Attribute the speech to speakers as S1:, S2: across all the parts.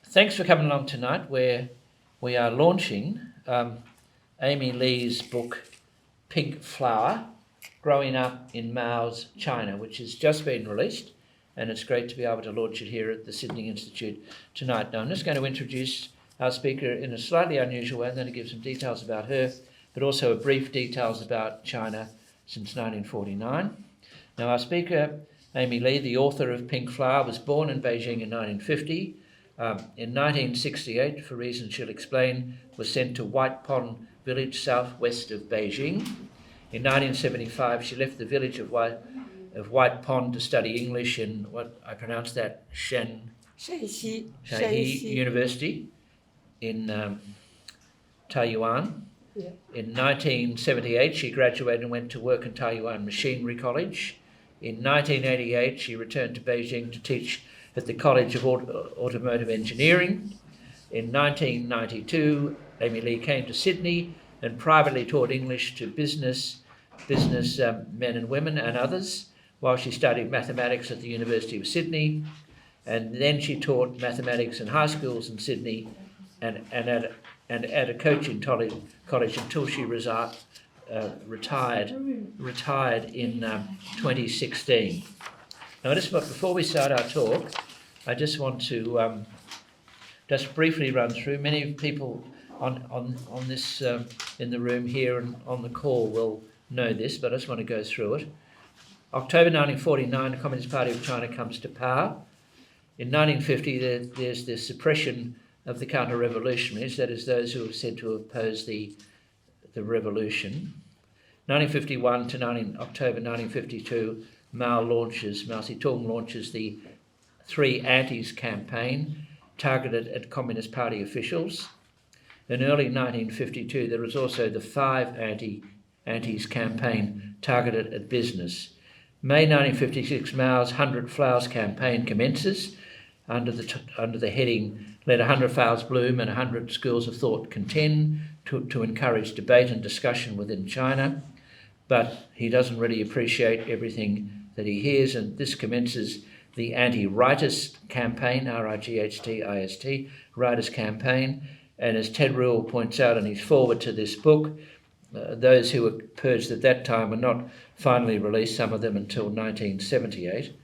S1: Thanks for coming along tonight, where we are launching Amei Li's book, Pink Flower, Growing Up in Mao's China, which has just been released, and it's great to be able to launch it here at the Sydney Institute tonight. Now, I'm just going to introduce our speaker in a slightly unusual way. I'm going to give some details about her, but also a brief details about China since 1949. Now, our speaker, Amei Li, the author of Pink Flower, was born in Beijing in 1950. In 1968, for reasons she'll explain, was sent to White Pond village southwest of Beijing. In 1975, she left the village of White Pond to study English in what I pronounce that Shanxi University in Taiyuan. Yeah. In 1978, she graduated and went to work in Taiyuan Machinery College. In 1988, she returned to Beijing to teach at the College of Automotive Engineering. In 1992, Amei Li came to Sydney and privately taught English to business men and women and others while she studied mathematics at the University of Sydney. And then she taught mathematics in high schools in Sydney and at a coaching college until she retired in 2016. Now, before we start our talk, I just want to just briefly run through. Many people on this in the room here and on the call will know this, but I just want to go through it. October 1949, the Communist Party of China comes to power. In 1950, there's the suppression of the counter-revolutionaries, that is, those who are said to oppose the revolution. 1951 to October 1952, Mao Zedong launches the Three Antis campaign targeted at Communist Party officials. In early 1952, there was also the Five Antis campaign targeted at business. May 1956, Mao's 100 Flowers campaign commences under the heading "Let 100 Flowers Bloom and 100 Schools of Thought Contend" to encourage debate and discussion within China. But he doesn't really appreciate everything that he hears, and this commences the anti-rightist campaign, R-I-G-H-T-I-S-T, rightist campaign. And as Ted Rule points out in his foreword to this book, those who were purged at that time were not finally released, some of them until 1978.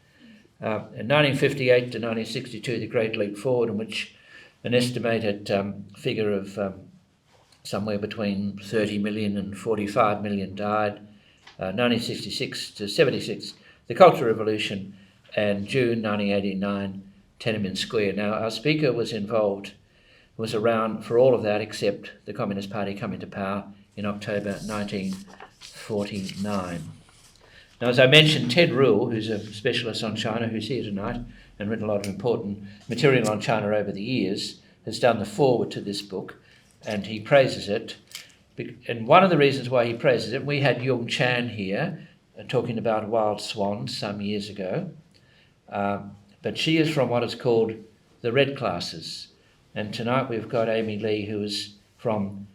S1: In 1958 to 1962, the Great Leap Forward, in which an estimated figure of somewhere between 30 million and 45 million died. 1966 to 76, the Cultural Revolution, and June 1989, Tiananmen Square. Now, our speaker was around for all of that except the Communist Party coming to power in October 1949. Now, as I mentioned, Ted Rule, who's a specialist on China, who's here tonight and written a lot of important material on China over the years, has done the foreword to this book, and he praises it. And one of the reasons why he praises it, we had Yung Chan here talking about wild swans some years ago, but she is from what is called the red classes. And tonight we've got Amei Li, who is from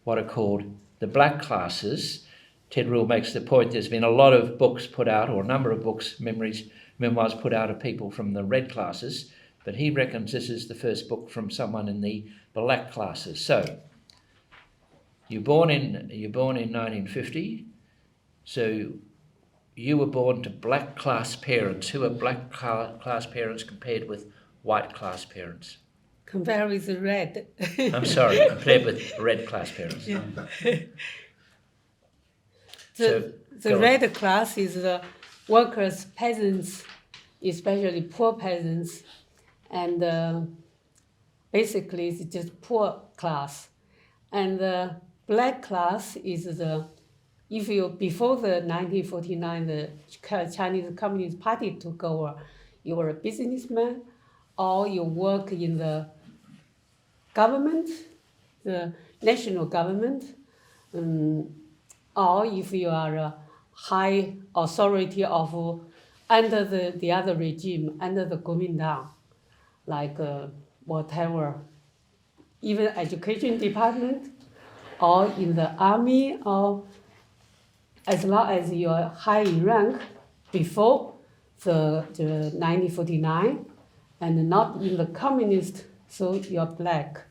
S1: what are called the black classes. Ted Rule makes the point there's been a lot of books put out, or a number of books, memoirs put out of people from the red classes, but he reckons this is the first book from someone in the black classes. So, you're born in 1950, so you were born to black class parents. Who are black class parents compared with white class parents?
S2: Compared with the red.
S1: I'm sorry, compared with red class parents.
S2: Yeah. The red class is the workers, peasants, especially poor peasants, and basically it's just poor class. And the black class is before the 1949, the Chinese Communist Party took over, you were a businessman, or you work in the government, the national government, or if you are a high authority of under the other regime, under the Kuomintang, like whatever, even education department, or in the army, or as long as you are high in rank before the 1949, and not in the communist so you're black.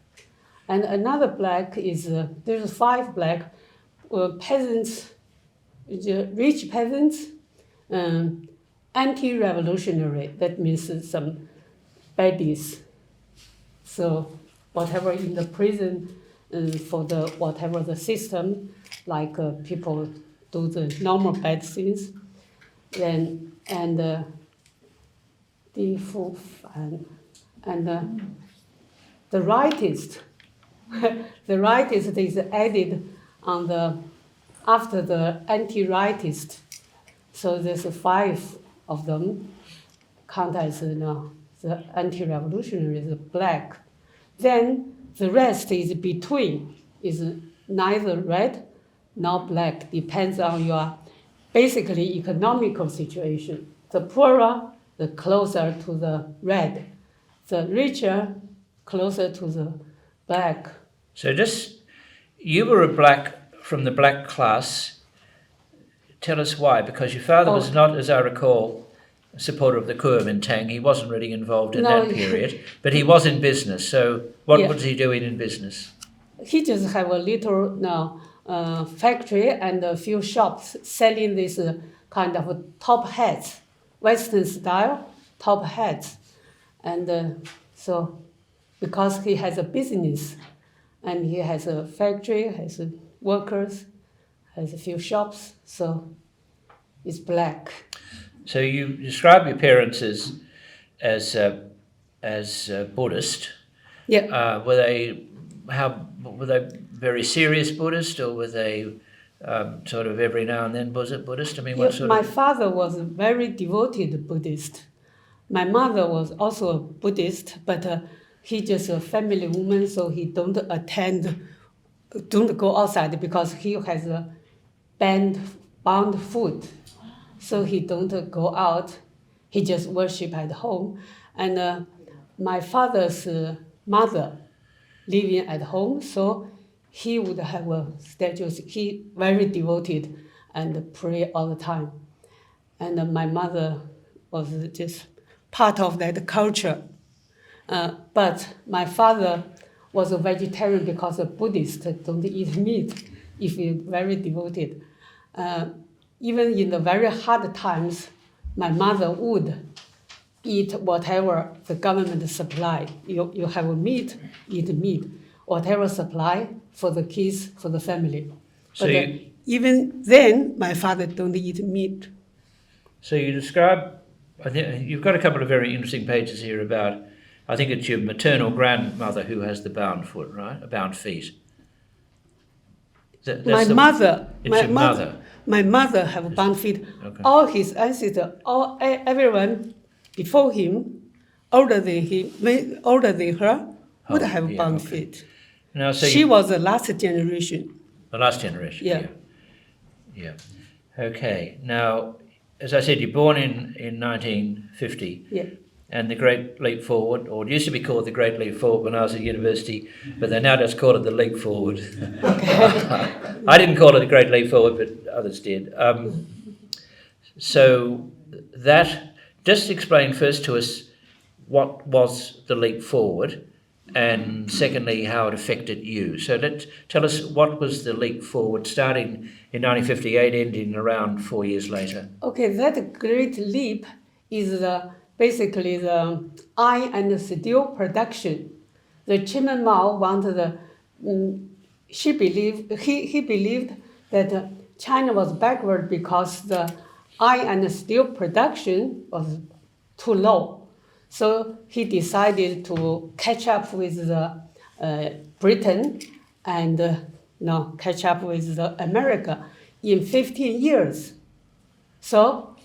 S2: And another black is, there's 5 black peasants, the rich peasants, anti-revolutionary, that means some baddies. So whatever in the prison for the whatever the system, like people do the normal bad things, then and the fourth and the rightist, the rightist is added on the after the anti-rightist, so there's 5 of them count as the anti-revolutionary, the black. Then the rest is between, is neither red nor black, depends on your basically economical situation. The poorer, the closer to the red. The richer, closer to the black.
S1: So just, you were a black from the black class. Tell us why, because your father was not, as I recall, a supporter of the Kuomintang. He wasn't really involved in that period, but he was in business. So what was he doing in business?
S2: He just have a little factory and a few shops selling this kind of top hats, Western style top hats. And so because he has a business and he has a factory, has workers, has a few shops, so it's black.
S1: So you describe your parents as Buddhist.
S2: Yeah.
S1: Were they very serious Buddhist, or were they sort of every now and then Buddhist? I mean, what sort
S2: my
S1: of?
S2: father was a very devoted Buddhist. My mother was also a Buddhist, but he just a family woman, so he don't go outside because he has a bound foot. So he don't go out, he just worship at home. And my father's mother living at home, so he would have a statue. He very devoted and pray all the time. And my mother was just part of that culture. But my father was a vegetarian because a Buddhist don't eat meat if you're very devoted. Even in the very hard times, my mother would eat whatever the government supply. You have meat, eat meat. Whatever supply for the kids, for the family.
S1: So
S2: but even then, my father don't eat meat.
S1: So you describe, I think you've got a couple of very interesting pages here about, I think it's your maternal grandmother who has the bound foot, right? Bound feet.
S2: My mother. My mother have bound feet.
S1: Okay.
S2: All his ancestors, everyone before him, older than her, would have bound feet.
S1: Now, so
S2: she was the last generation.
S1: The last generation.
S2: Yeah.
S1: Okay. Now, as I said, you're born in 1950.
S2: Yeah.
S1: And the Great Leap Forward, or it used to be called the Great Leap Forward when I was at university, but they now just call it the Leap Forward.
S2: Okay.
S1: I didn't call it the Great Leap Forward, but others did. So that, just explain first to us what was the Leap Forward, and secondly, how it affected you. So tell us what was the Leap Forward, starting in 1958, ending around 4 years later.
S2: Okay, that Great Leap is basically the iron and steel production. The Chairman Mao wanted he believed that China was backward because the iron and steel production was too low. So he decided to catch up with the Britain and catch up with the America in 15 years. So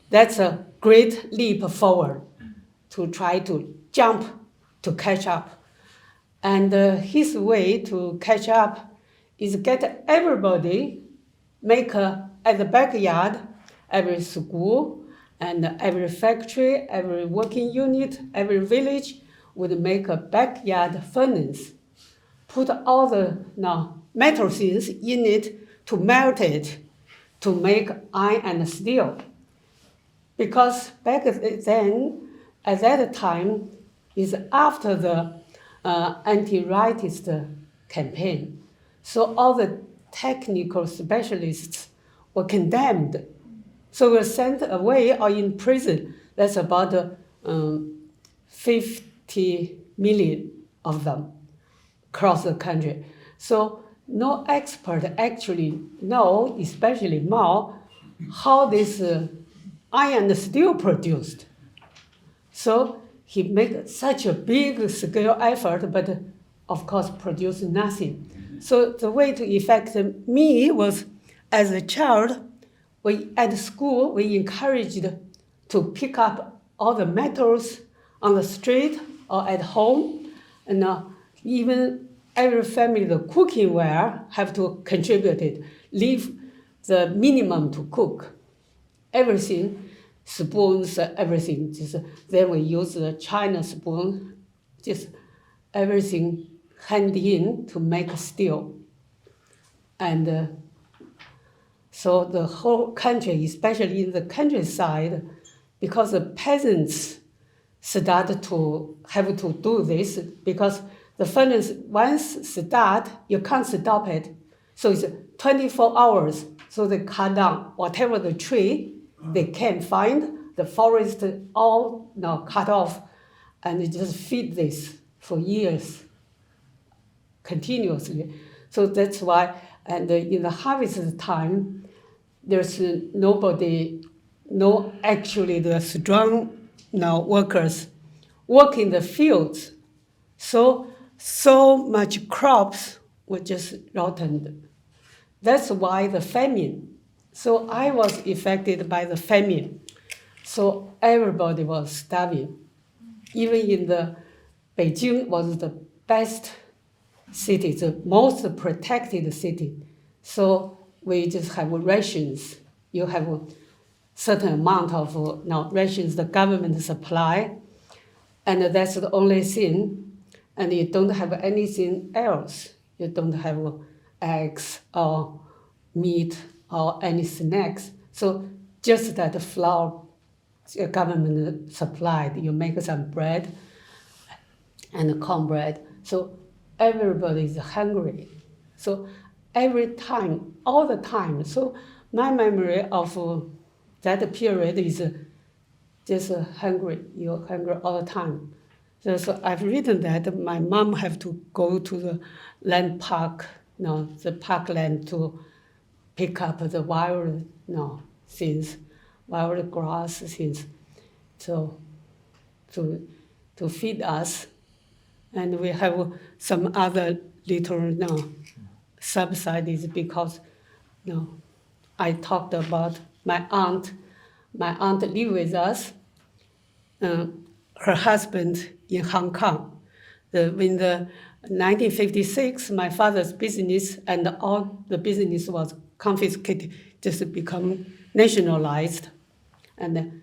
S2: that's a great leap forward to try to jump to catch up. And his way to catch up is get everybody at the backyard, every school and every factory, every working unit, every village would make a backyard furnace, put all the metal things in it to melt it, to make iron and steel. Because back then, at that time, is after the anti-rightist campaign. So all the technical specialists were condemned. So were sent away or in prison. That's about 50 million of them across the country. So no expert actually know, especially Mao, how this iron and steel produced. So he made such a big scale effort, but of course produced nothing. So the way to affect me was, as a child, at school we encouraged to pick up all the metals on the street or at home, and even every family, the cooking ware have to contribute it, leave the minimum to cook. Everything, spoons, everything. Just then we use the China spoon, just everything hand in to make steel. And so the whole country, especially in the countryside, because the peasants started to have to do this, because the furnace, once start, you can't stop it. So it's 24 hours. So they cut down whatever the tree they can find, the forest all cut off, and they just feed this for years, continuously. So that's why, and in the harvest time, there's nobody, no actually the strong workers work in the fields. So much crops were just rotten. That's why the famine. So I was affected by the famine. So everybody was starving. Even in the Beijing was the best city, the most protected city. So we just have rations. You have a certain amount of rations the government supply, and that's the only thing. And you don't have anything else. You don't have eggs or meat or any snacks. So just that flour the government supplied. You make some bread and cornbread. So everybody is hungry. So every time, all the time. So my memory of that period is just hungry. You're hungry all the time. So I've written that my mom have to go to the land park, the parkland, to pick up the wild things, wild grass things, so to feed us. And we have some other little subsidies because I talked about my aunt. My aunt lived with us. Her husband in Hong Kong. In the 1956, my father's business and all the business was confiscated, just become nationalized. And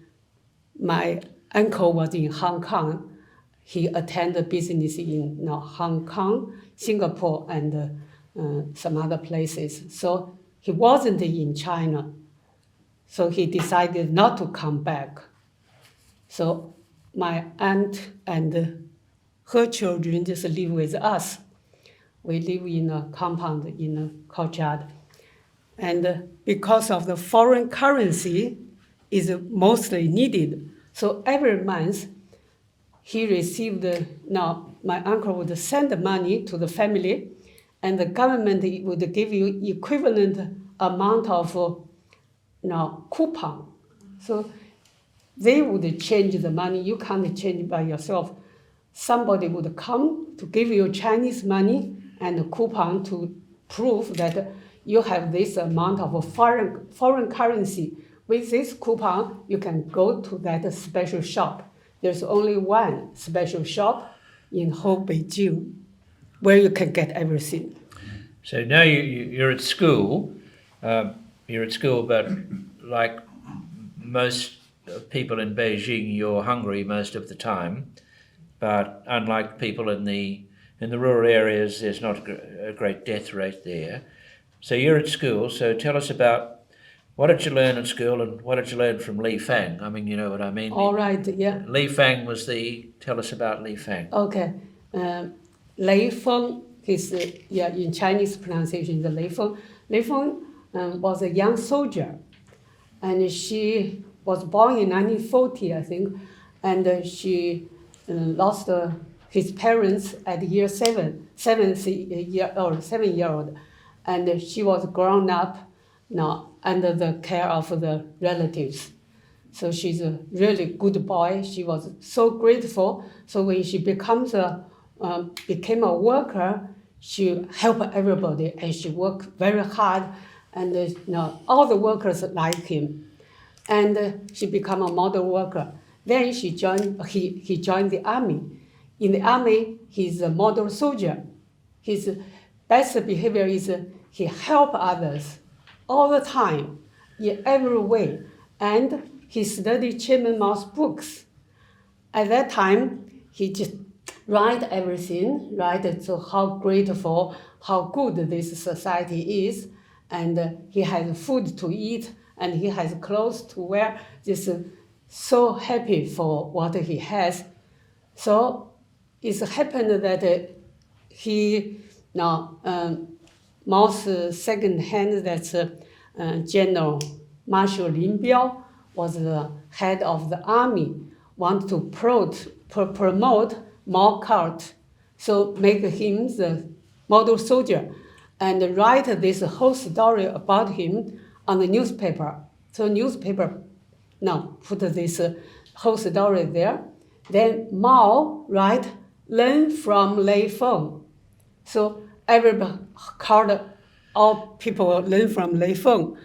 S2: my uncle was in Hong Kong. He attended business in Hong Kong, Singapore, and some other places. So he wasn't in China. So he decided not to come back. So my aunt and her children just live with us. We live in a compound in a courtyard. And because of the foreign currency is mostly needed, so every month he received, my uncle would send the money to the family, and the government would give you equivalent amount of coupon. So they would change the money. You can't change it by yourself. Somebody would come to give you Chinese money and a coupon to prove that you have this amount of foreign currency. With this coupon, you can go to that special shop. There's only one special shop in whole Beijing where you can get everything.
S1: So now you're at school. You're at school, but like most people in Beijing, you're hungry most of the time. But unlike people in the rural areas, there's not a great death rate there. So you're at school. So tell us about what did you learn at school and what did you learn from Li Fang? I mean, you know what I mean.
S2: All right, yeah.
S1: Li Fang tell us about Li Fang.
S2: Okay. Lei Feng, in Chinese pronunciation, the Lei Feng. Lei Feng was a young soldier, and she was born in 1940, I think, and she lost his parents at year 7-year-old, and she was grown up now under the care of the relatives. So she's a really good boy. She was so grateful. So when she became a worker, she helped everybody and she worked very hard. And all the workers like him. And she became a model worker. Then he joined the army. In the army, he's a model soldier. His best behavior is he helps others all the time, in every way. And he studied Chairman Mao's books. At that time, he just write everything, so how grateful, how good this society is, and he has food to eat, and he has clothes to wear, just so happy for what he has. So it's happened that Mao's second hand, that's General Marshal Lin Biao, was the head of the army, want to promote Mao cult, so make him the model soldier, and write this whole story about him on the newspaper. So newspaper now put this whole story there. Then Mao write, learn from Lei Feng. So everybody called, all people learn from Lei Feng.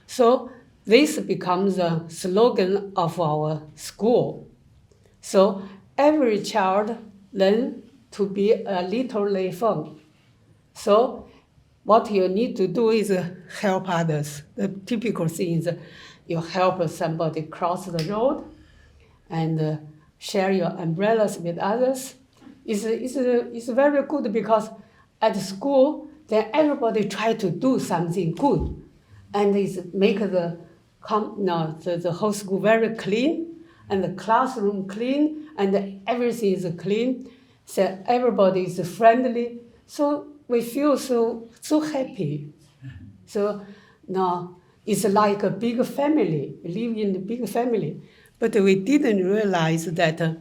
S2: So this becomes the slogan of our school. So every child learn to be a little Lei Feng. So what you need to do is help others. The typical thing is you help somebody cross the road and share your umbrellas with others. It's very good because at school, then everybody try to do something good, and it make the whole school very clean, and the classroom clean, and everything is clean. So everybody is friendly. So we feel so happy. So now it's like a big family. We live in a big family. But we didn't realize that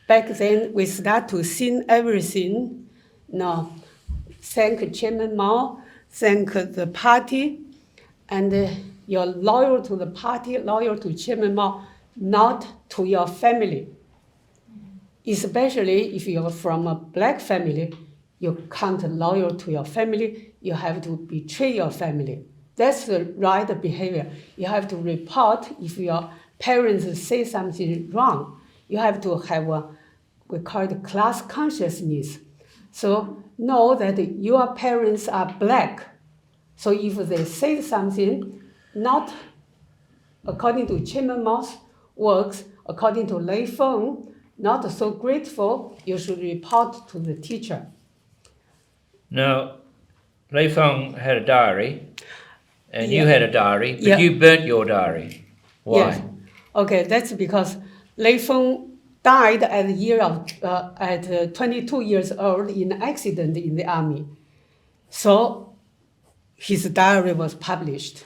S2: back then we start to see everything. Now, thank Chairman Mao, thank the party, and you're loyal to the party, loyal to Chairman Mao, not to your family. Especially if you're from a black family, you can't loyal to your family, you have to betray your family. That's the right behavior. You have to report if your parents say something wrong. You have to have we call it class consciousness. So know that your parents are black. So if they say something not according to Chairman Mao's works, according to Lei Feng, not so grateful, you should report to the teacher.
S1: Now, Lei Feng had a diary, and
S2: Yeah.
S1: you had a diary, but
S2: Yeah.
S1: you burnt your diary. Why?
S2: Yes. Okay, that's because Lei Feng died at 22 years old in an accident in the army. So his diary was published.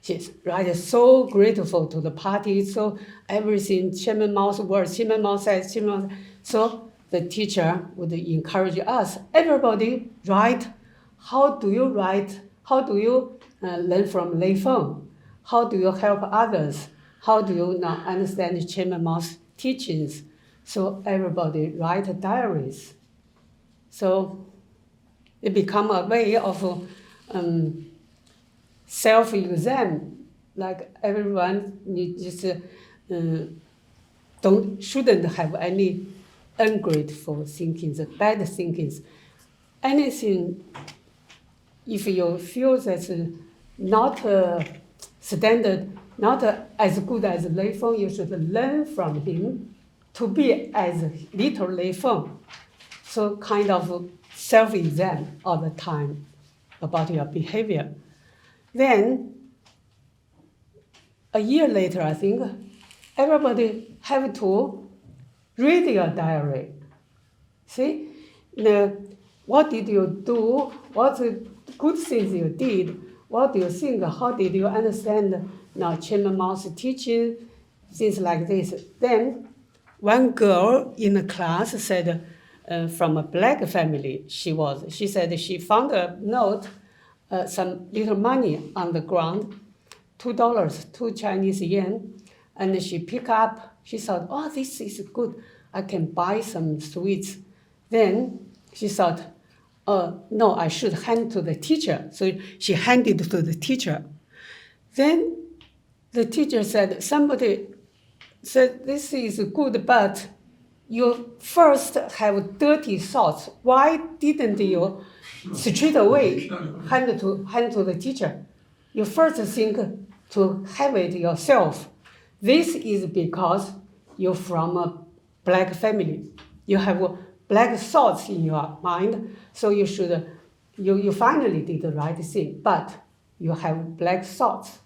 S2: He's right, so grateful to the party, so everything, Chairman Mao's words, Chairman Mao says, Chairman Mao. So the teacher would encourage us, everybody write, how do you write, how do you learn from Lei Feng? How do you help others? How do you now understand Chairman Mao's teachings? So everybody write diaries. So it become a way of self-exam, like everyone just shouldn't have any ungrateful thinkings, bad thinkings. Anything, if you feel that's not standard, not as good as Lei Feng, you should learn from him to be as little Lei Feng. So kind of self-exam all the time about your behavior. Then, a year later, I think, everybody have to read your diary. See, what did you do? What the good things you did? What do you think? How did you understand Chairman Mao's teaching? Things like this. Then one girl in the class said, from a black family, she said she found a note, some little money on the ground, $2, 2 Chinese yen, and she picked up, she thought, oh, this is good, I can buy some sweets. Then she thought, no, I should hand to the teacher. So she handed to the teacher. Then the teacher said, somebody said, this is good, but you first have dirty thoughts. Why didn't you straight away hand to the teacher? You first think to have it yourself. This is because you're from a black family. You have black thoughts in your mind, so you should, you finally did the right thing, but you have black thoughts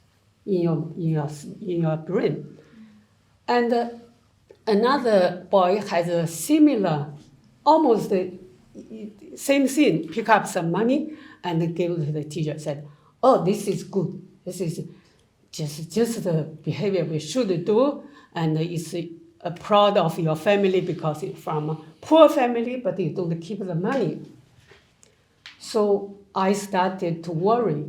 S2: in your brain. And another boy has a similar, almost the same thing, pick up some money and give to the teacher, said, oh, this is good. This is just the behavior we should do, and it's proud of your family because it's from a poor family, but you don't keep the money. So I started to worry,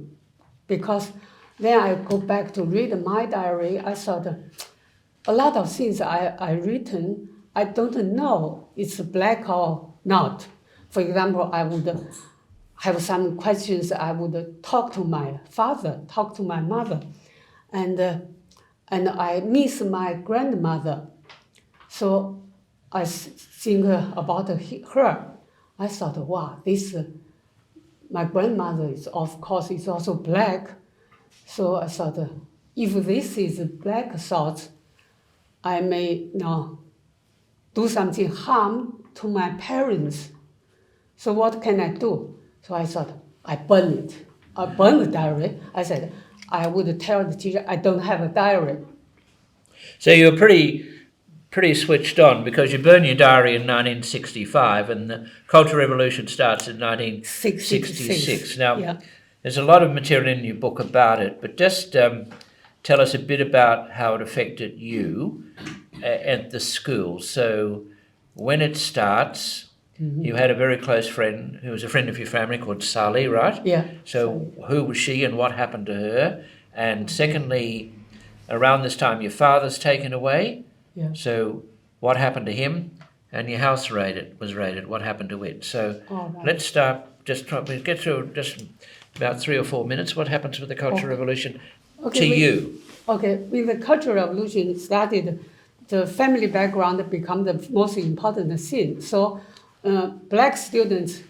S2: because then I go back to read my diary. I thought, a lot of things I written, I don't know it's black or not. For example, I would have some questions. I would talk to my father, talk to my mother, and I miss my grandmother. So I think about her. I thought, wow, my grandmother is, of course, is also black. So I thought, if this is black thoughts, I may do something harm to my parents. So what can I do? So I thought, I burn it. I burned the diary. I said, I would tell the teacher I don't have a diary.
S1: So you're pretty switched on, because you burn your diary in 1965 and the Cultural Revolution starts in 1966. Now,
S2: yeah.
S1: There's a lot of material in your book about it, but just tell us a bit about how it affected you at the school. So when it starts, you had a very close friend who was a friend of your family called Sally, right?
S2: Yeah.
S1: So who was she and what happened to her? And secondly, around this time, your father's taken away.
S2: Yeah.
S1: So what happened to him? And your house was raided. What happened to it? So let's start, we get through just about 3 or 4 minutes. What happens with the Cultural Revolution to you?
S2: Okay, with the Cultural Revolution started, the family background become the most important thing. So black students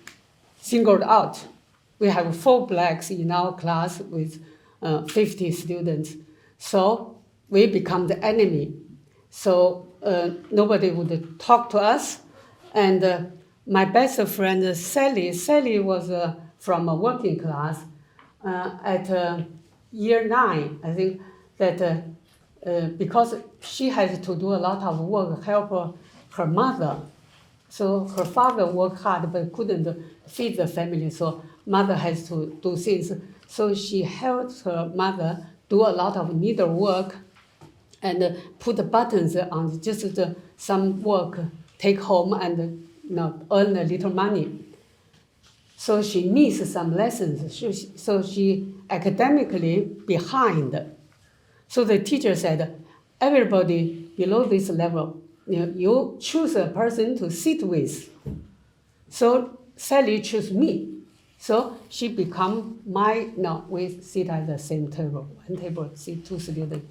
S2: singled out. We have 4 blacks in our class with 50 students. So we become the enemy. So nobody would talk to us. And my best friend, Sally was from a working class at year 9. I think that because she had to do a lot of work, help her mother. So her father worked hard but couldn't feed the family, so mother has to do things. So she helped her mother do a lot of needlework and put buttons on just some work, take home and earn a little money. So she missed some lessons, so she academically behind. So the teacher said, everybody below this level, you choose a person to sit with. So Sally chose me. So she become we sit at the same table, one table, sit 2 students.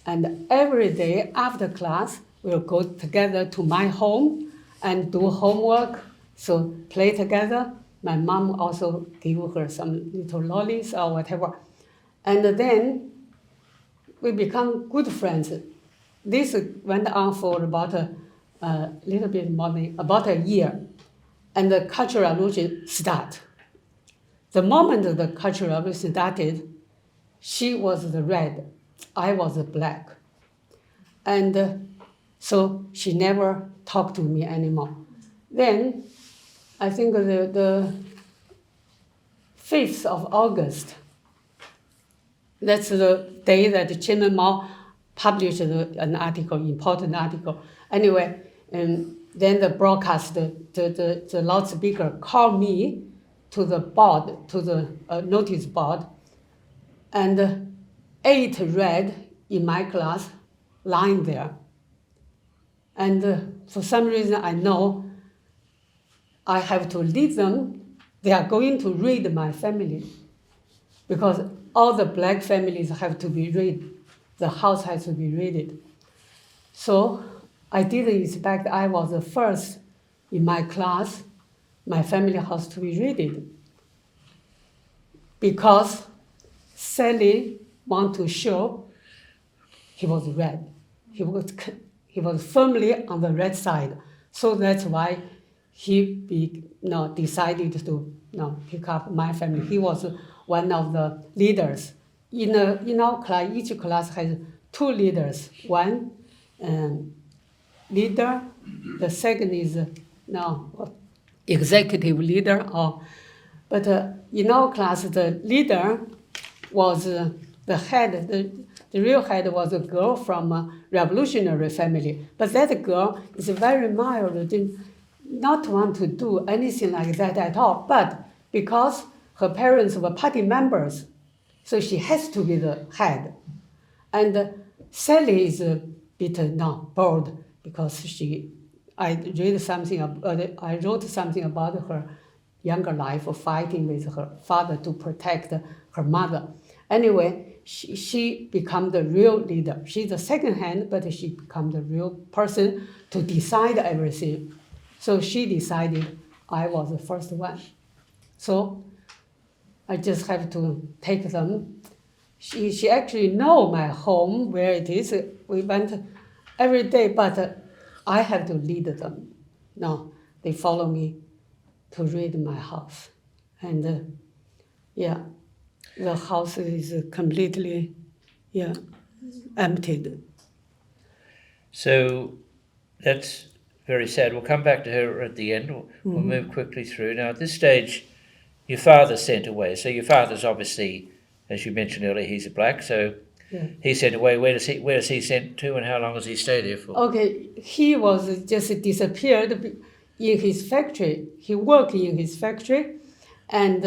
S2: And every day after class, we'll go together to my home and do homework, so play together. My mom also gave her some little lollies or whatever. And then we become good friends. This went on for about a little bit more than about a year. And the Cultural Revolution started. The moment the Cultural Revolution started, she was the red, I was the black. And so she never talked to me anymore. Then I think the 5th of August, that's the day that Chairman Mao published an article, important article. Anyway, and then the broadcast, the loudspeaker called me to the board, to the notice board, and 8 read in my class lying there. And for some reason, I know I have to lead them. They are going to raid my family because all the black families have to be raided. The house has to be raided. So I didn't expect I was the first in my class, my family house to be raided. Because Sally wanted to show he was red. He was firmly on the red side. So that's why he decided to pick up my family. He was one of the leaders. In our class, each class has 2 leaders. One leader, the second is executive leader. But in our class, the leader was the head. The real head was a girl from a revolutionary family. But that girl is very mild, did not want to do anything like that at all. But because her parents were party members, so she has to be the head. And Sally is a bit bored because I wrote something about her younger life of fighting with her father to protect her mother. Anyway, she became the real leader. She's the second hand, but she became the real person to decide everything. So she decided I was the first one. So I just have to take them. She actually know my home, where it is. We went every day, but I have to lead them. No, they follow me to raid my house. And the house is completely emptied.
S1: So that's very sad. We'll come back to her at the end. We'll move quickly through. Now, at this stage, your father's sent away. So your father's obviously, as you mentioned earlier, he's a black. So he's sent away. Where does he sent to, and how long does he stay there for?
S2: Okay, he was just disappeared in his factory. He worked in his factory, and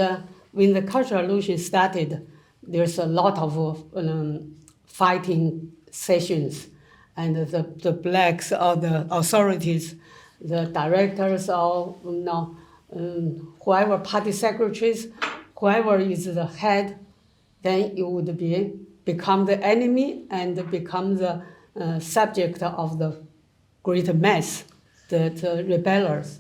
S2: when the Cultural Revolution started, there's a lot of fighting sessions, and the blacks or the authorities, the directors or whoever party secretaries, whoever is the head, then you would become the enemy and become the subject of the great mass, the rebellers.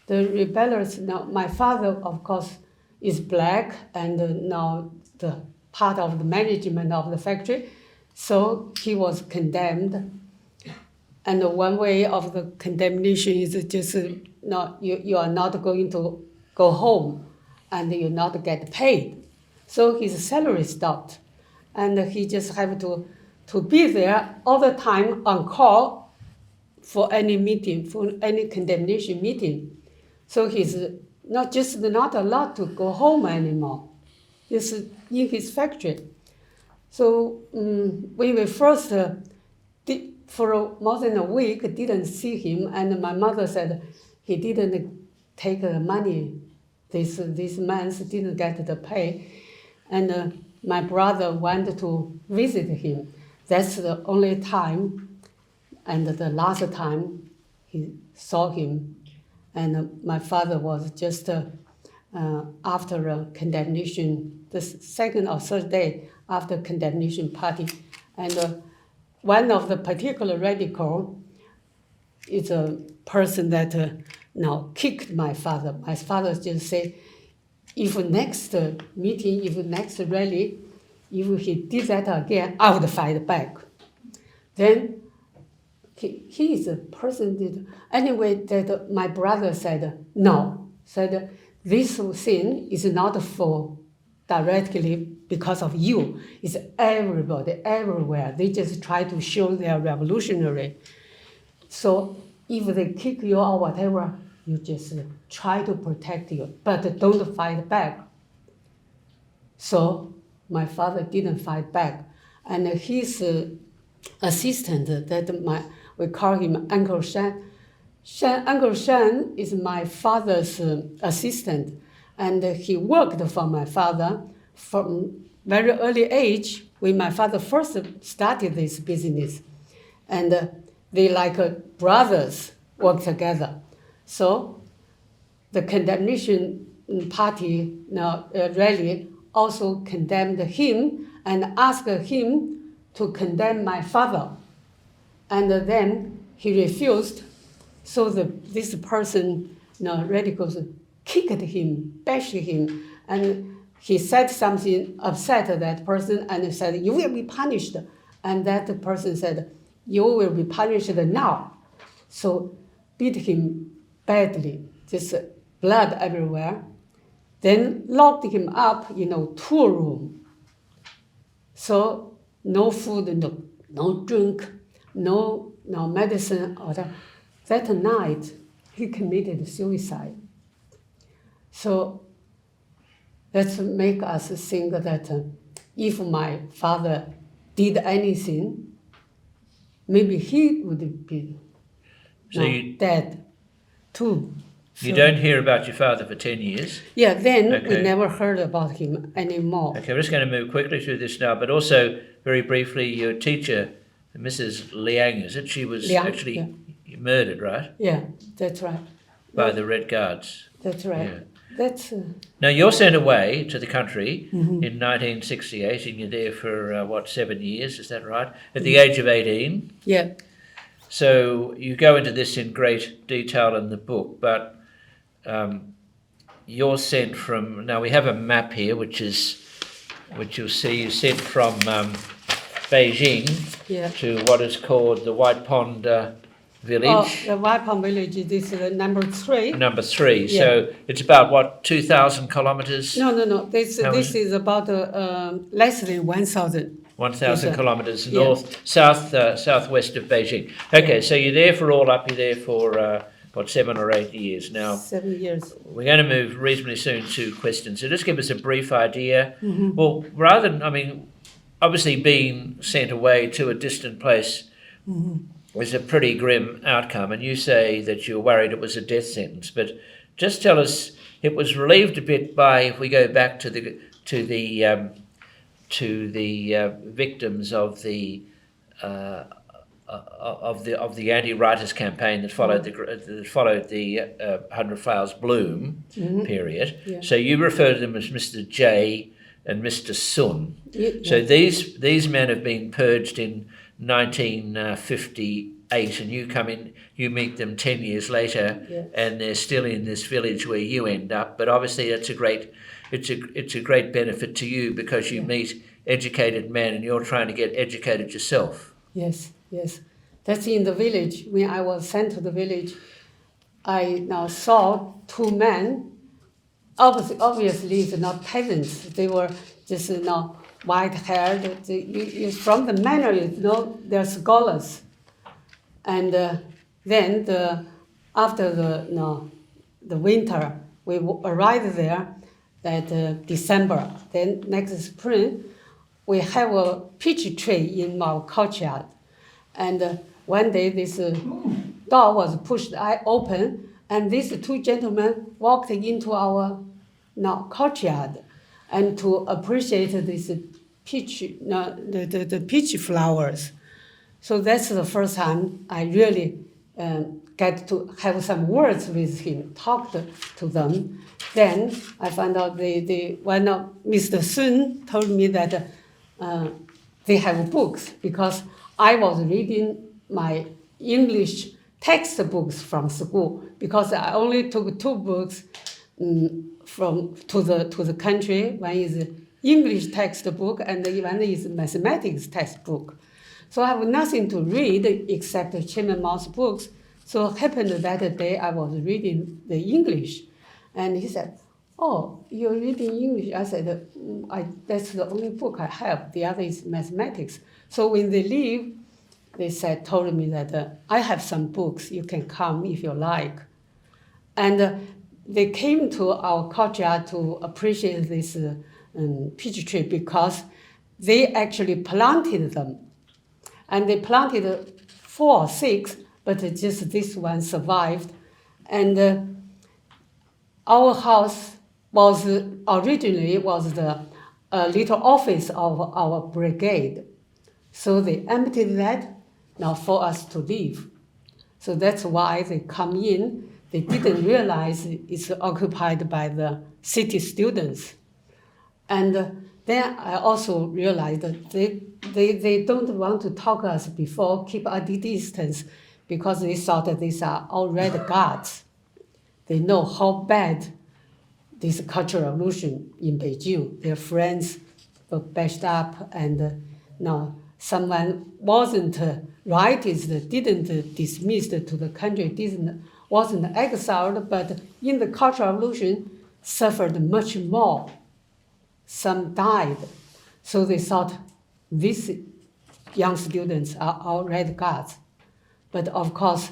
S2: The rebellers, now my father, of course, is black and now the part of the management of the factory, so he was condemned. And one way of the condemnation is just you are not going to go home and you not get paid. So his salary stopped, and he just have to be there all the time on call for any meeting, for any condemnation meeting. So he's not allowed to go home anymore. This is in his factory. So when we first for more than a week didn't see him, and my mother said he didn't take the money. This month didn't get the pay, and my brother wanted to visit him. That's the only time, and the last time he saw him. And my father was just after a condemnation, the second or third day after condemnation party, and one of the particular radical is a person that now kicked my father. My father just said, if next meeting, if next rally, if he did that again, I would fight back. Then he is a person that, anyway, that my brother said, no, said this thing is not for directly because of you. It's everybody, everywhere. They just try to show they are revolutionary. So if they kick you or whatever, you just try to protect you, but don't fight back. So my father didn't fight back, and his assistant, we call him Uncle Shan. Uncle Shan is my father's assistant, and he worked for my father from very early age when my father first started this business, and they like brothers work together. So the condemnation party rally also condemned him and asked him to condemn my father, and then he refused. So this person, radicals, kicked him, bashed him, and he said something upset that person and said, "You will be punished." And that person said, "You will be punished now." So beat him badly, just blood everywhere. Then locked him up in a tool room. So no food, no drink, no medicine. That night, he committed suicide. So that make us think that if my father did anything, maybe he would be dead too.
S1: You don't hear about your father for 10 years?
S2: Yeah, then we
S1: Okay.
S2: never heard about him anymore.
S1: Okay, we're just going to move quickly through this now, but also very briefly, your teacher, Mrs. Liang, is it? She was
S2: Liang,
S1: actually
S2: yeah.
S1: murdered, right?
S2: Yeah, that's right.
S1: By the Red Guards.
S2: That's right.
S1: Yeah.
S2: That's
S1: Now, you're sent away to the country
S2: Mm-hmm.
S1: in 1968, and you're there for, 7 years, is that right? At the age of 18.
S2: yeah.
S1: So you go into this in great detail in the book, but you're sent from, now we have a map here, which you'll see, you sent from Beijing
S2: Yeah.
S1: to what is called the White Pond village,
S2: Oh, the Waipong village. This is number 3.
S1: number 3.
S2: Yeah.
S1: So it's about, what, 2,000 kilometres?
S2: No. This
S1: How
S2: this
S1: is
S2: is about less than 1,000.
S1: 1,000
S2: Yes,
S1: kilometres
S2: yeah.
S1: southwest of Beijing. Okay, so you're there for all up, you're there for, 7 or 8 years. Now,
S2: 7 years.
S1: we're going to move reasonably soon to questions. So just give us a brief idea.
S2: Mm-hmm.
S1: Well, rather than, obviously being sent away to a distant place was a pretty grim outcome. And you say that you're worried it was a death sentence. But just tell us, it was relieved a bit by, if we go back to the victims of the anti-writers campaign that followed the 100 Flowers Bloom period.
S2: Yeah.
S1: So you refer to them as Mr. J and Mr. Sun.
S2: Yeah.
S1: So these men have been purged in 1958, and you come in, you meet them 10 years later,
S2: Yes.
S1: and they're still in this village where you end up. But obviously, it's a great benefit to you because you meet educated men, and you're trying to get educated yourself.
S2: Yes. That's in the village. When I was sent to the village, I now saw 2 men. Obviously, it's not peasants. They were just white-haired. From the manner, they're scholars. And then after the winter, we arrived there that December. Then next spring, we have a peach tree in our courtyard. And one day this door was pushed open, and these 2 gentlemen walked into our courtyard, and to appreciate this peach, the peach flowers. So that's the first time I really get to have some words with him, talked to them. Then I found out one of Mr. Sun told me that they have books, because I was reading my English textbooks from school, because I only took 2 books to the country. One is English textbook, and one is mathematics textbook. So I have nothing to read except Chairman Mao's books. So it happened that day I was reading the English, and he said, "Oh, you're reading English?" I said, "That's the only book I have. The other is mathematics." So when they leave, they told me that I have some books. You can come if you like. And they came to our courtyard to appreciate this peach tree because they actually planted them. And they planted 4 or 6, but just this one survived. And our house was originally was the little office of our brigade. So they emptied that now for us to live. So that's why they come in. They didn't realize it's occupied by the city students. And then I also realized that they don't want to talk to us before, keep at a distance, because they thought that these are all red guards. They know how bad this Cultural Revolution in Beijing. Their friends were bashed up, and now someone wasn't righted, didn't dismissed to the country, wasn't exiled, but in the Cultural Revolution suffered much more. Some died. So they thought these young students are all red guards. But of course,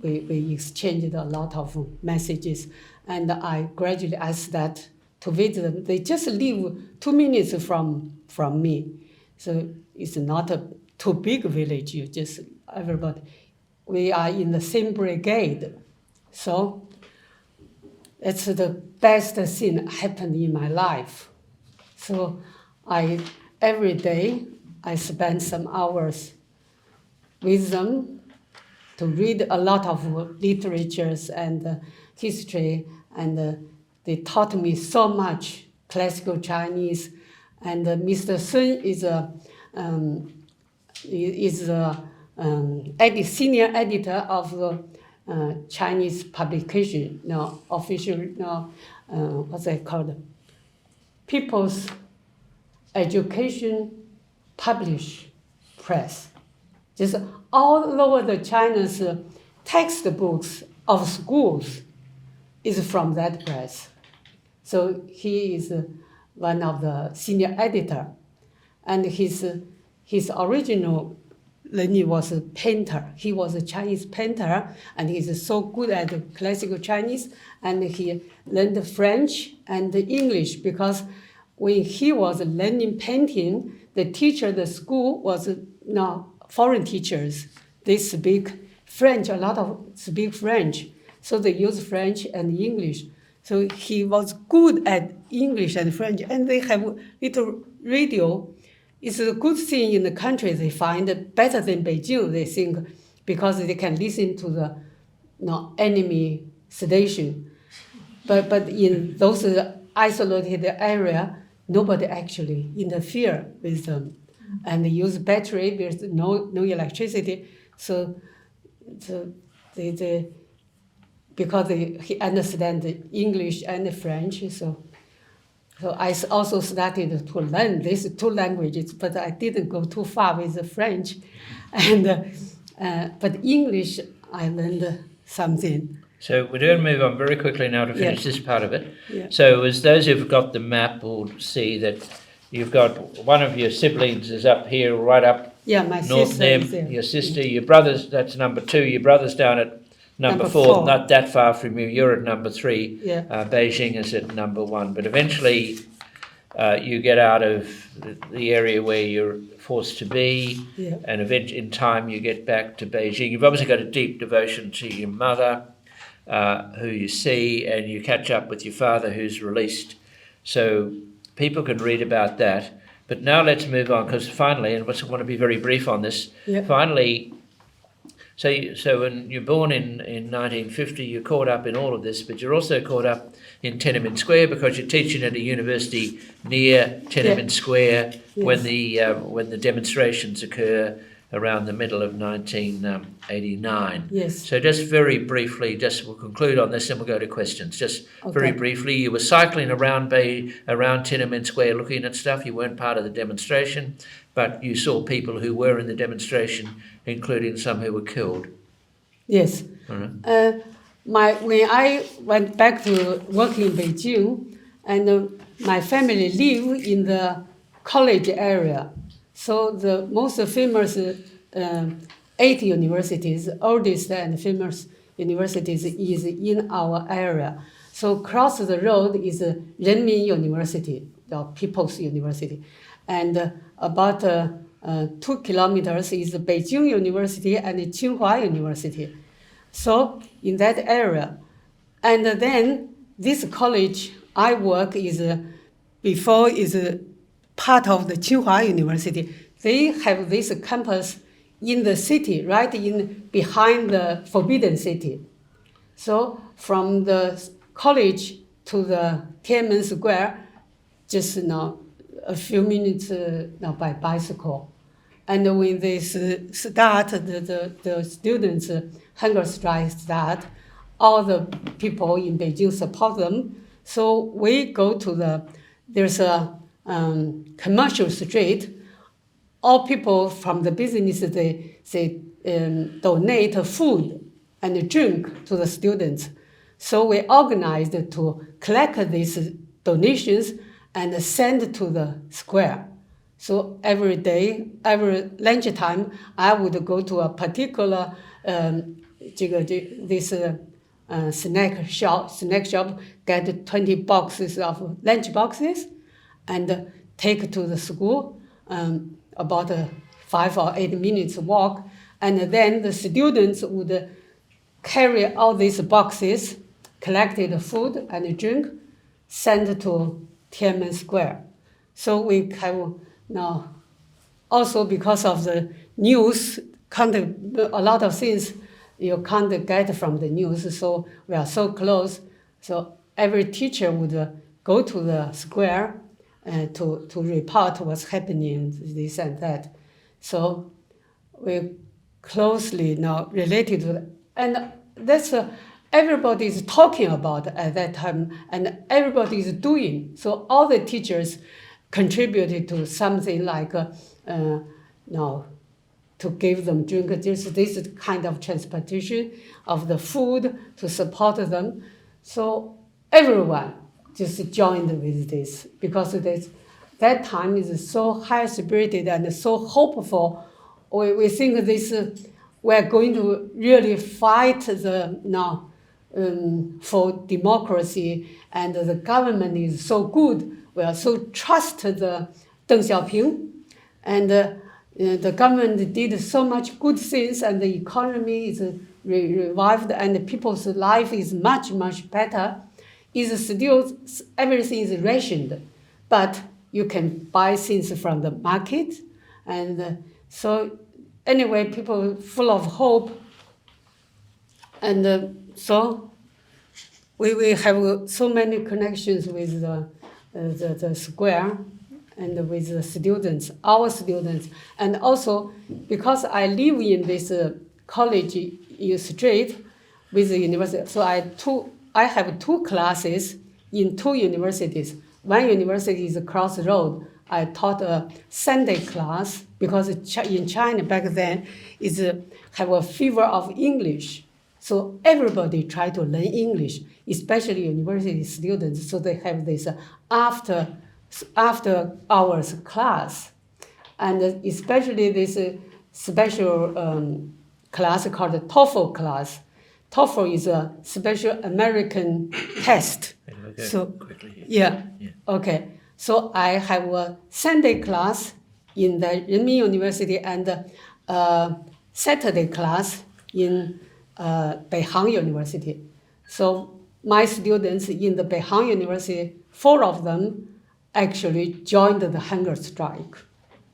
S2: we exchanged a lot of messages, and I gradually asked that to visit them. They just live 2 minutes from me. So it's not a too big village, you just everybody. We are in the same brigade. So it's the best thing happened in my life. So every day I spend some hours with them to read a lot of literatures and history, and they taught me so much classical Chinese. And Mr. Sun is senior editor of the Chinese publication, official, what's that called? People's Education Publish Press. Just all over the China's textbooks of schools is from that press. So he is one of the senior editor, and his original learning was a painter. He was a Chinese painter, and he's so good at classical Chinese, and he learned French and English because when he was learning painting, the teacher at the school was foreign teachers. They speak French, a lot of speak French. So they use French and English. So he was good at English and French, and they have little radio. It's a good thing in the country. They find it better than Beijing, they think, because they can listen to the enemy station. But in those isolated area, nobody actually interfere with them. And they use battery, there's no electricity. So because he understands English and French, so I also started to learn these 2 languages, but I didn't go too far with the French. But English, I learned something.
S1: So we're going to move on very quickly now to finish this part of it.
S2: Yeah.
S1: So as those who've got the map will see that you've got one of your siblings is up here, right up
S2: my
S1: north
S2: sister
S1: there,
S2: is there.
S1: your sister, your brothers, that's number 2, your brother's down at number 4, not that far from you, you're at number 3, Beijing is at number 1, but eventually you get out of the area where you're forced to be, and in time you get back to Beijing. You've obviously got a deep devotion to your mother, who you see, and you catch up with your father who's released. So people can read about that. But now let's move on, because finally, and I want to be very brief on this, finally, so when you're born in 1950, you're caught up in all of this, but you're also caught up in Tiananmen Square because you're teaching at a university near Tiananmen Square when the demonstrations occur around the middle of 1989.
S2: Yes.
S1: So just very briefly, we'll conclude on this and we'll go to questions. Just very briefly, you were cycling around Tiananmen Square looking at stuff. You weren't part of the demonstration, but you saw people who were in the demonstration, including some who were killed.
S2: Yes. When I went back to work in Beijing, and my family live in the college area. So the most famous 8 universities, oldest and famous universities is in our area. So across the road is Renmin University, the People's University. And about 2 kilometers is Beijing University and Tsinghua University. So in that area. And then this college I work is before is part of the Tsinghua University. They have this campus in the city, right in behind the Forbidden City. So from the college to the Tiananmen Square, just a few minutes by bicycle. And when they start, the students' hunger strike start, all the people in Beijing support them. So we go to there's a commercial street. All people from the business, they donate food and drink to the students. So we organized to collect these donations and send to the square. So every day, every lunchtime, I would go to a particular snack shop, get 20 boxes of lunch boxes, and take to the school. About 5 or 8 minutes walk, and then the students would carry all these boxes, collected food and drink, sent to Tiananmen Square. So we have now, also because of the news, a lot of things you can't get from the news, so we are so close. So every teacher would go to the square to report what's happening, this and that. So we closely now related to that. And that's everybody is talking about at that time, and everybody is doing. So all the teachers contributed to something like to give them drink, this kind of transportation of the food to support them. So everyone just joined with this, because that time is so high-spirited and so hopeful. We think we're going to really fight for democracy, and the government is so good. We are so trust the Deng Xiaoping, and the government did so much good things, and the economy is revived, and people's life is much, much better. Is still everything is rationed, but you can buy things from the market, and so anyway, people full of hope, and so we have so many connections with the square and with the students, our students, and also because I live in this college street with the university, so I have 2 classes in 2 universities. One university is across the road. I taught a Sunday class because in China back then have a fever of English. So everybody try to learn English, especially university students. So they have this after hours class, and especially this special class called the TOEFL class. TOEFL is a special American test. So
S1: quickly.
S2: yeah, okay. So I have a Sunday class in the Renmin University and Saturday class in Beihang University. So my students in the Beihang University, 4 of them actually joined the hunger strike.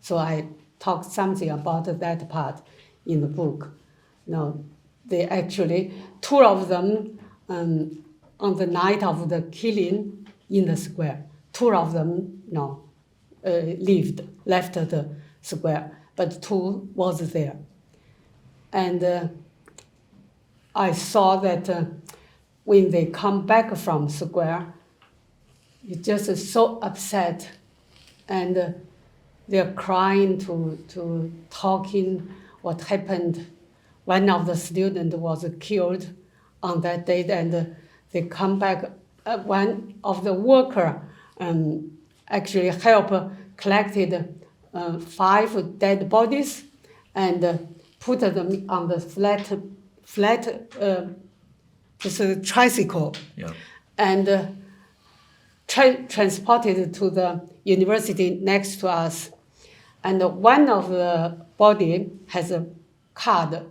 S2: So I talked something about that part in the book. Now, they actually, 2 of them on the night of the killing in the square, 2 of them left the square, but 2 was there. And I saw that when they come back from square, it's just so upset, and they're crying to talking what happened. One of the students was killed on that day, and they come back. One of the worker actually helped collected 5 dead bodies and put them on the flat just a tricycle,
S1: Yeah.
S2: and transported to the university next to us. And one of the body has a card,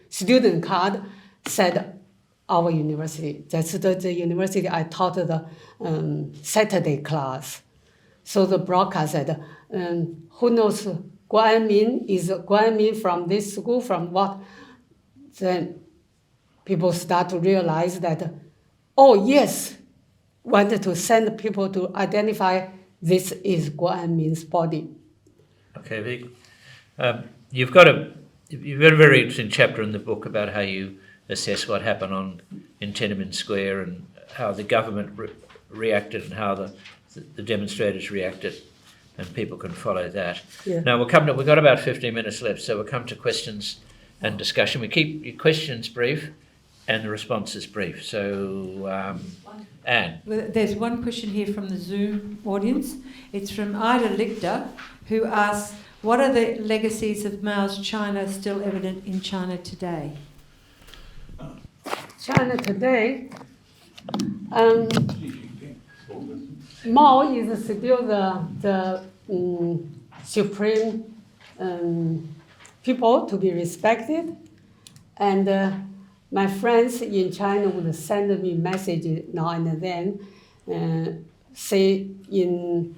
S2: student card, said our university. That's the university I taught the Saturday class. So the broadcast said, who knows Guanmin is Guanmin from this school, from what? Then people start to realize that, oh yes, wanted to send people to identify this is Guanmin's body.
S1: Okay, Vic. You've got a very interesting chapter in the book about how you assess what happened in Tiananmen Square and how the government reacted and how the demonstrators reacted, and people can follow that.
S2: Yeah.
S1: Now we've got about 15 minutes left, so we'll come to questions and discussion. We keep your questions brief and the responses brief. So, Anne.
S3: Well, there's one question here from the Zoom audience. It's from Ida Lichter, who asks, what are the legacies of Mao's China still evident in China today?
S2: China today, Mao is still the supreme people to be respected, and my friends in China would send me messages now and then, say in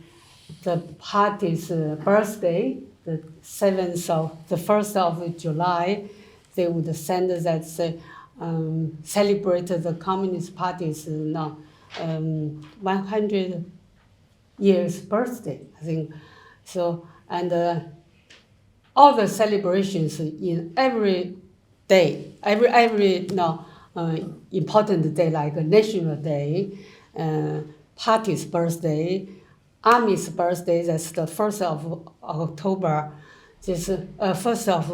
S2: the party's birthday, the 1st of July, they would send that say, celebrate the Communist Party's now 100 years birthday, I think. So, and all the celebrations in every day, every important day, like a national day, party's birthday, Army's birthday, that's the 1st of October, just 1st of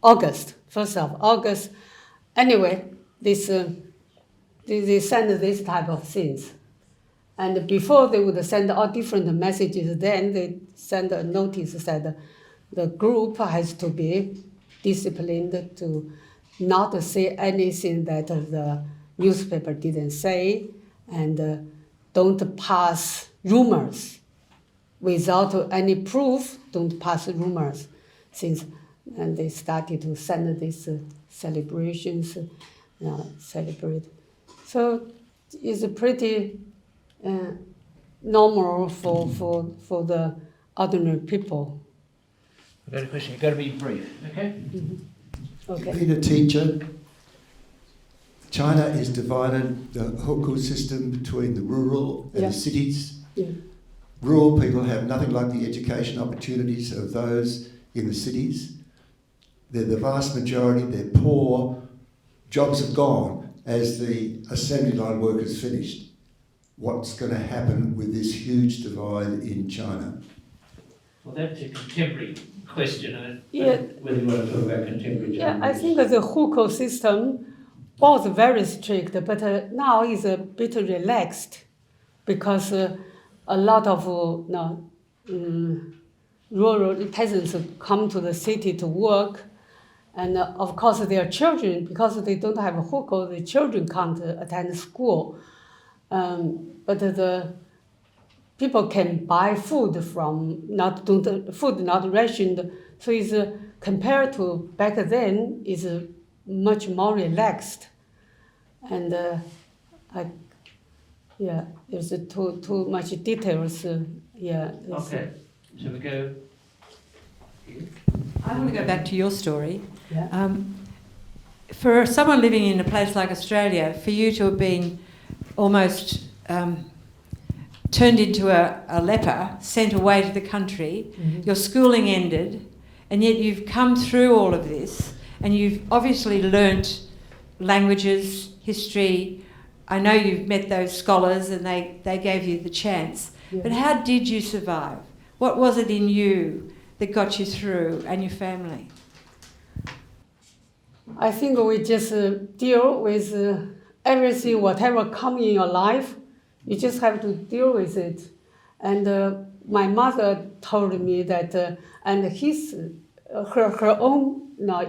S2: August, 1st of August. Anyway, they send this type of things. And before they would send all different messages, then they send a notice that the group has to be disciplined to not say anything that the newspaper didn't say, and don't pass rumors. Without any proof, don't pass rumors. And they started to send these celebrations, celebrate. So it's pretty normal for the ordinary people.
S1: I've got a question. You've got to be brief, okay?
S2: Mm-hmm. Okay.
S4: Being a teacher, China is divided, the hukou system, between the rural and the cities.
S2: Yeah.
S4: Rural people have nothing like the education opportunities of those in the cities. They're the vast majority, they're poor, jobs have gone as the assembly line work is finished. What's going to happen with this huge divide in China?
S1: Well, that's a contemporary question.
S2: Yeah.
S1: Whether you want to talk about contemporary China.
S2: Yeah, I think that the hukou system was very strict, but now is a bit relaxed because a lot of rural peasants come to the city to work, and of course their children, because they don't have a hukou, the children can't attend school. But the people can buy food from food not rationed, so it's compared to back then is much more relaxed, and there's too much details.
S1: Okay, so we go.
S3: I want to go back to your story.
S2: Yeah.
S3: For someone living in a place like Australia, for you to have been almost turned into a leper, sent away to the country,
S2: Mm-hmm.
S3: your schooling ended, and yet you've come through all of this, and you've obviously learnt languages, history. I know you've met those scholars and they gave you the chance.
S2: Yeah.
S3: But how did you survive? What was it in you that got you through, and your family?
S2: I think we just deal with everything, whatever comes in your life, you just have to deal with it. And my mother told me that, and her own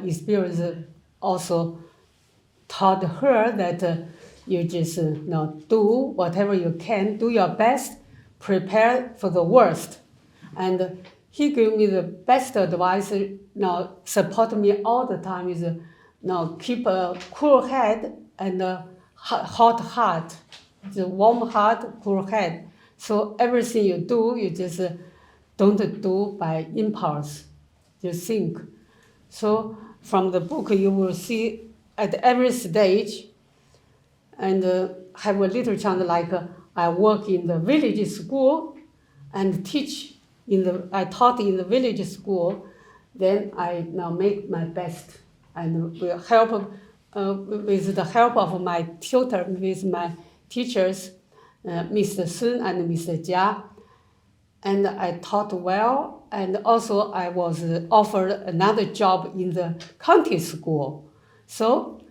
S2: experience also taught her that you just do whatever you can, do your best, prepare for the worst. And he gave me the best advice, support me all the time is keep a cool head and a hot heart, the warm heart, cool head. So everything you do, you just don't do by impulse, just think. So from the book, you will see at every stage, and have a little chance like I work in the village school and I taught in the village school. Then I now make my best and will help with the help of my tutor, with my teachers, Mr. Sun and Mr. Jia. And I taught well, and also I was offered another job in the county school. So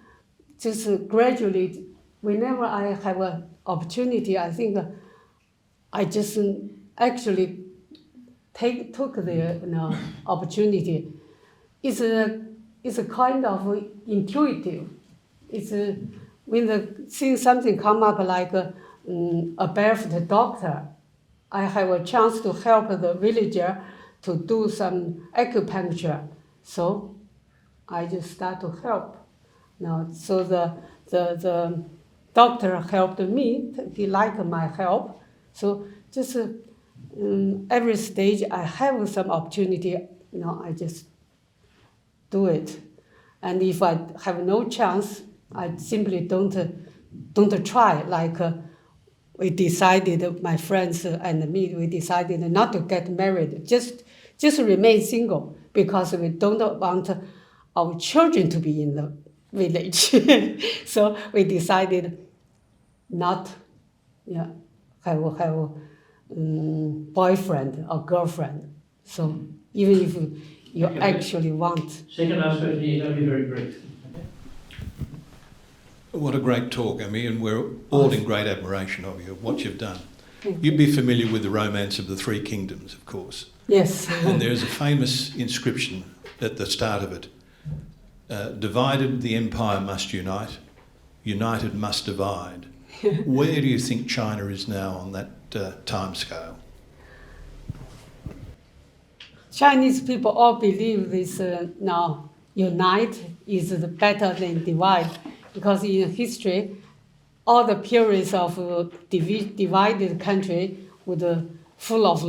S2: just gradually, whenever I have an opportunity, I think I just actually took the opportunity. It's a kind of intuitive. It's when something come up like a barefoot doctor, I have a chance to help the villager to do some acupuncture. So I just start to help. Now, so the doctor helped me. He liked my help. So just every stage I have some opportunity, I just do it. And if I have no chance, I simply don't try. Like we decided, my friends and me, we decided not to get married, just remain single, because we don't want our children to be in the village. So we decided not have boyfriend or girlfriend. So even if you actually want.
S1: Second last question, you're going to be very brief.
S5: What a great talk, Amei, and we're all in great admiration of you, of what you've done. You'd be familiar with the romance of the Three Kingdoms, of course.
S2: Yes.
S5: And there's a famous inscription at the start of it. Divided, the empire must unite. United must divide. Where do you think China is now on that timescale?
S2: Chinese people all believe this now unite is better than divide, because in history, all the periods of divided country were full of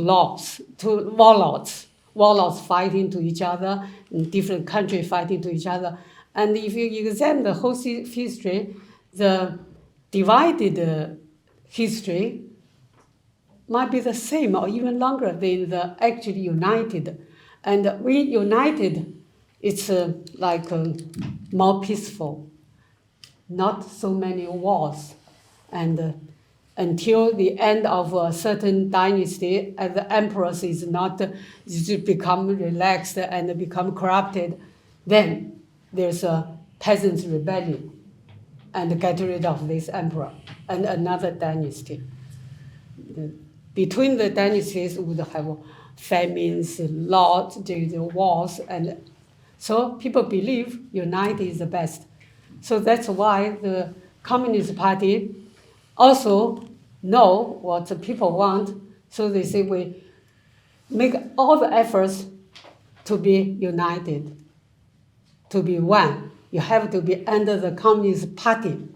S2: warlords fighting to each other, and different countries fighting to each other. And if you examine the whole history, the divided history might be the same or even longer than the actually united. And we united, it's more peaceful, not so many wars. And until the end of a certain dynasty, and the emperors is become relaxed and become corrupted, then there's a peasants' rebellion and get rid of this emperor and another dynasty. Between the dynasties would have famines, wars, and so people believe unite is the best. So that's why the Communist Party also know what the people want. So they say we make all the efforts to be united, to be one. You have to be under the Communist Party.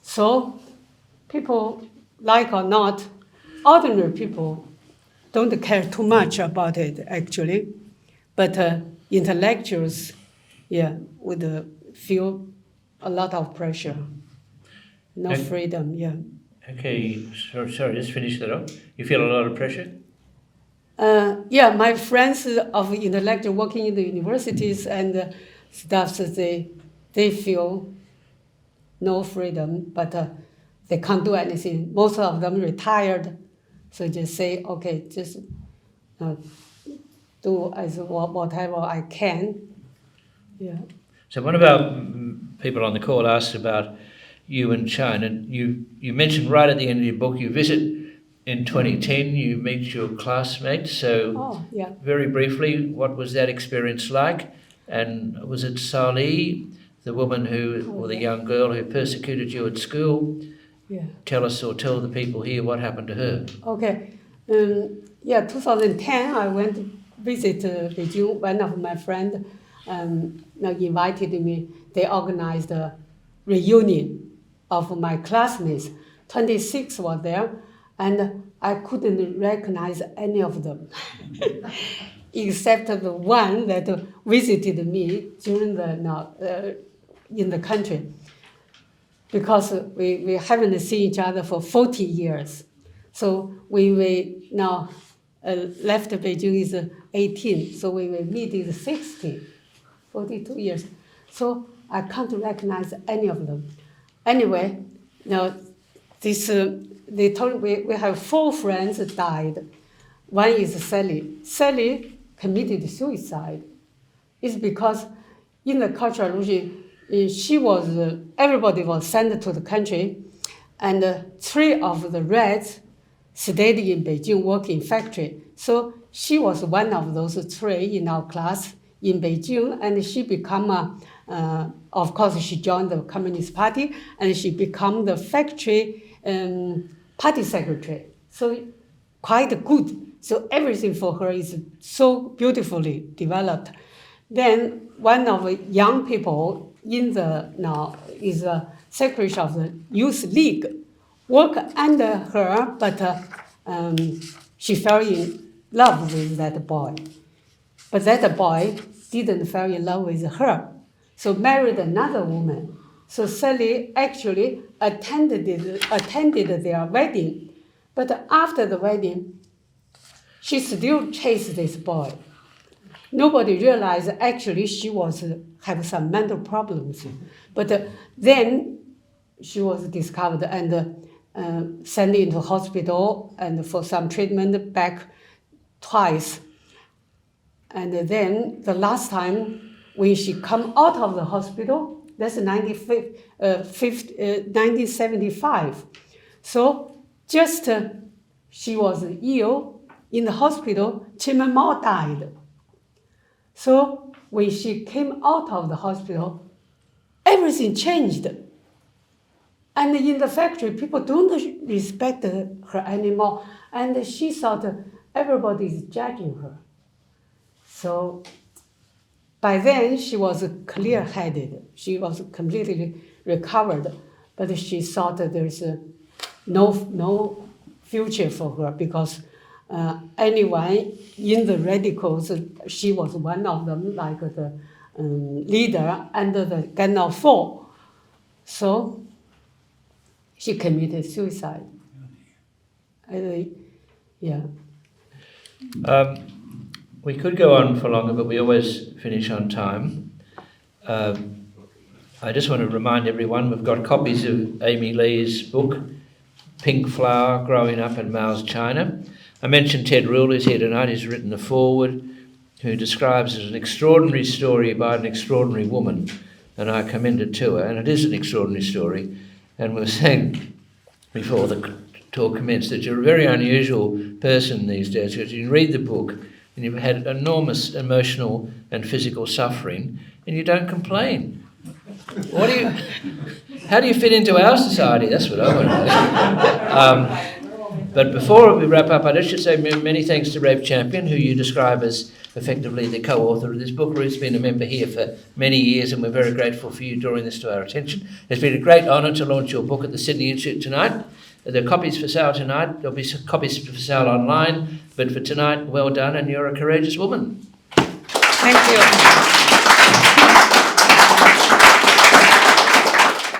S2: So people, like or not, ordinary people don't care too much about it, actually. But intellectuals, would feel a lot of pressure. No freedom,
S1: Okay, sorry, just finish that off. You feel a lot of pressure?
S2: My friends of intellectual working in the universities and stuff, so they feel no freedom, but they can't do anything. Most of them retired, so just say, okay, just do as whatever I can. Yeah.
S1: So one of our people on the call asked about you and China. You mentioned right at the end of your book, you visit in 2010, you meet your classmates. So very briefly, what was that experience like? And was it Sali, the woman who, or the young girl who persecuted you at school?
S2: Yeah.
S1: Tell us or tell the people here what happened to her.
S2: Okay. 2010, I went to visit Beijing. One of my friends invited me. They organized a reunion of my classmates. 26 were there, and I couldn't recognize any of them, except the one that visited me during in the country, because we haven't seen each other for 40 years. So we now left Beijing is 18, so we will meet is 60, 42 years. So I can't recognize any of them. Anyway, now this they told we have 4 friends died. One is Sally. Sally committed suicide. It's because in the Cultural Revolution, everybody was sent to the country, and 3 of the Reds stayed in Beijing, work in factory. So she was one of those 3 in our class in Beijing, and she become of course, she joined the Communist Party, and she became the factory party secretary. So quite good. So everything for her is so beautifully developed. Then one of the young people in the now is a secretary of the Youth League, work under her, but she fell in love with that boy. But that boy didn't fall in love with her. So married another woman. So Sally actually attended their wedding. But after the wedding, she still chased this boy. Nobody realized actually she had some mental problems. But then she was discovered and sent into hospital and for some treatment back twice. And then the last time when she come out of the hospital, that's 1975. So just she was ill in the hospital, Chairman Mao died. So when she came out of the hospital, everything changed. And in the factory, people don't respect her anymore. And she thought everybody is judging her. So by then, she was clear-headed. She was completely recovered, but she thought that there's no future for her because anyone in the radicals, she was one of them, like the leader under the Gun of 4. So she committed suicide. Yeah.
S1: We could go on for longer, but we always finish on time. I just want to remind everyone we've got copies of Amei Li's book, Pink Flower, Growing Up in Mao's China. I mentioned Ted Rule, who's here tonight. He's written a foreword, who describes it as an extraordinary story by an extraordinary woman, and I commend it to her, and it is an extraordinary story. And we were saying before the talk commenced that you're a very unusual person these days, because you read the book and you've had enormous emotional and physical suffering, and you don't complain. How do you fit into our society? That's what I want to know. But before we wrap up, I just should say many thanks to Rev Champion, who you describe as effectively the co-author of this book. Ruth's been a member here for many years, and we're very grateful for you drawing this to our attention. It's been a great honour to launch your book at the Sydney Institute tonight. There are copies for sale tonight. There'll be some copies for sale online. But for tonight, well done, and you're a courageous woman.
S2: Thank you.